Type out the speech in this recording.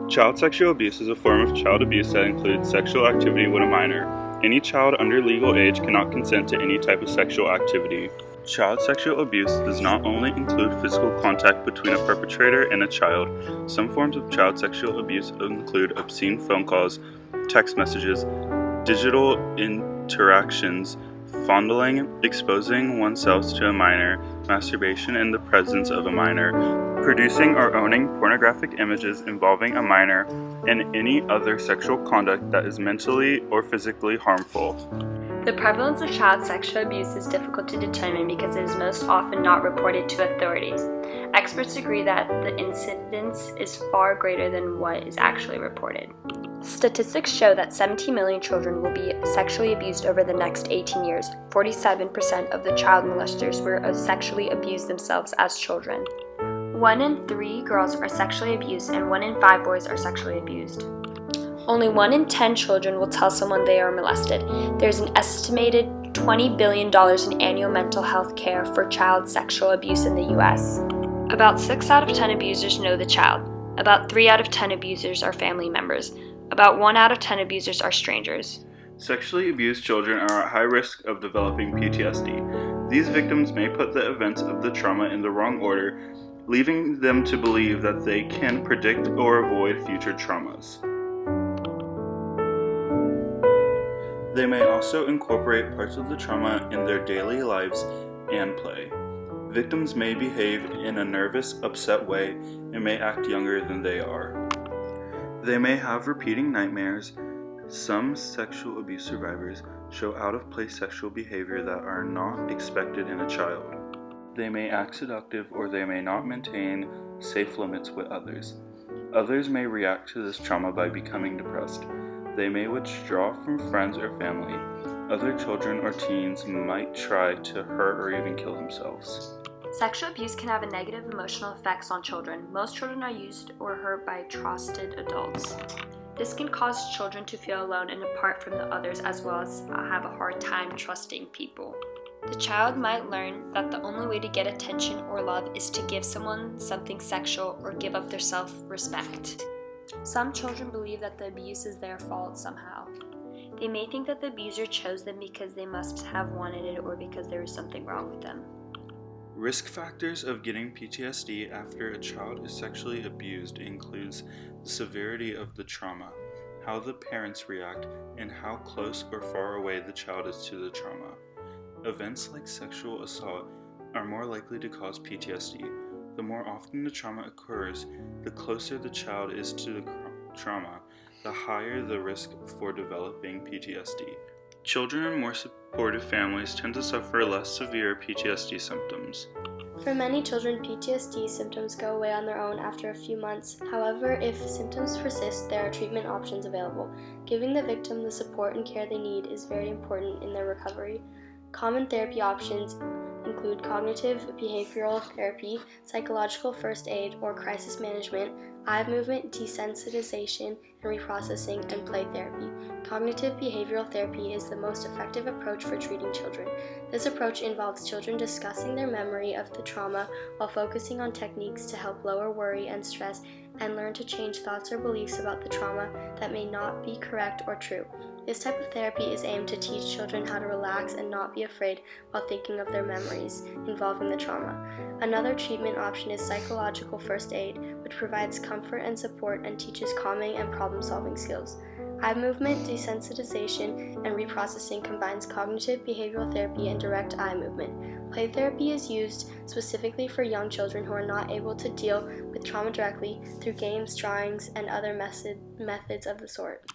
Child sexual abuse is a form of child abuse that includes sexual activity with a minor. Any child under legal age cannot consent to any type of sexual activity. Child sexual abuse does not only include physical contact between a perpetrator and a child. Some forms of child sexual abuse include obscene phone calls, text messages, digital interactions, fondling, exposing oneself to a minor, masturbation in the presence of a minor, producing or owning pornographic images involving a minor, and any other sexual conduct that is mentally or physically harmful. The prevalence of child sexual abuse is difficult to determine because it is most often not reported to authorities. Experts agree that the incidence is far greater than what is actually reported. Statistics show that 17 million children will be sexually abused over the next 18 years. 47% of the child molesters were sexually abused themselves as children. 1 in 3 girls are sexually abused and 1 in 5 boys are sexually abused. Only 1 in 10 children will tell someone they are molested. There's an estimated $20 billion in annual mental health care for child sexual abuse in the U.S. About 6 out of 10 abusers know the child. About 3 out of 10 abusers are family members. About 1 out of 10 abusers are strangers. Sexually abused children are at high risk of developing PTSD. These victims may put the events of the trauma in the wrong order, leaving them to believe that they can predict or avoid future traumas. They may also incorporate parts of the trauma in their daily lives and play. Victims may behave in a nervous, upset way and may act younger than they are. They may have repeating nightmares. Some sexual abuse survivors show out-of-place sexual behavior that are not expected in a child. They may act seductive or they may not maintain safe limits with others. Others may react to this trauma by becoming depressed. They may withdraw from friends or family. Other children or teens might try to hurt or even kill themselves. Sexual abuse can have a negative emotional effects on children. Most children are used or hurt by trusted adults. This can cause children to feel alone and apart from the others, as well as have a hard time trusting people. The child might learn that the only way to get attention or love is to give someone something sexual or give up their self-respect. Some children believe that the abuse is their fault somehow. They may think that the abuser chose them because they must have wanted it or because there is something wrong with them. Risk factors of getting PTSD after a child is sexually abused includes the severity of the trauma, how the parents react, and how close or far away the child is to the trauma. Events like sexual assault are more likely to cause PTSD. The more often the trauma occurs, the closer the child is to the trauma, the higher the risk for developing PTSD. Children in more supportive families tend to suffer less severe PTSD symptoms. For many children, PTSD symptoms go away on their own after a few months. However, if symptoms persist, there are treatment options available. Giving the victim the support and care they need is very important in their recovery. Common therapy options include cognitive behavioral therapy, psychological first aid or crisis management, eye movement desensitization and reprocessing, and play therapy. Cognitive behavioral therapy is the most effective approach for treating children. This approach involves children discussing their memory of the trauma while focusing on techniques to help lower worry and stress and learn to change thoughts or beliefs about the trauma that may not be correct or true. This type of therapy is aimed to teach children how to relax and not be afraid while thinking of their memories involving the trauma. Another treatment option is psychological first aid, which provides comfort and support and teaches calming and problem-solving skills. Eye movement desensitization and reprocessing combines cognitive behavioral therapy and direct eye movement. Play therapy is used specifically for young children who are not able to deal with trauma directly through games, drawings, and other methods of the sort.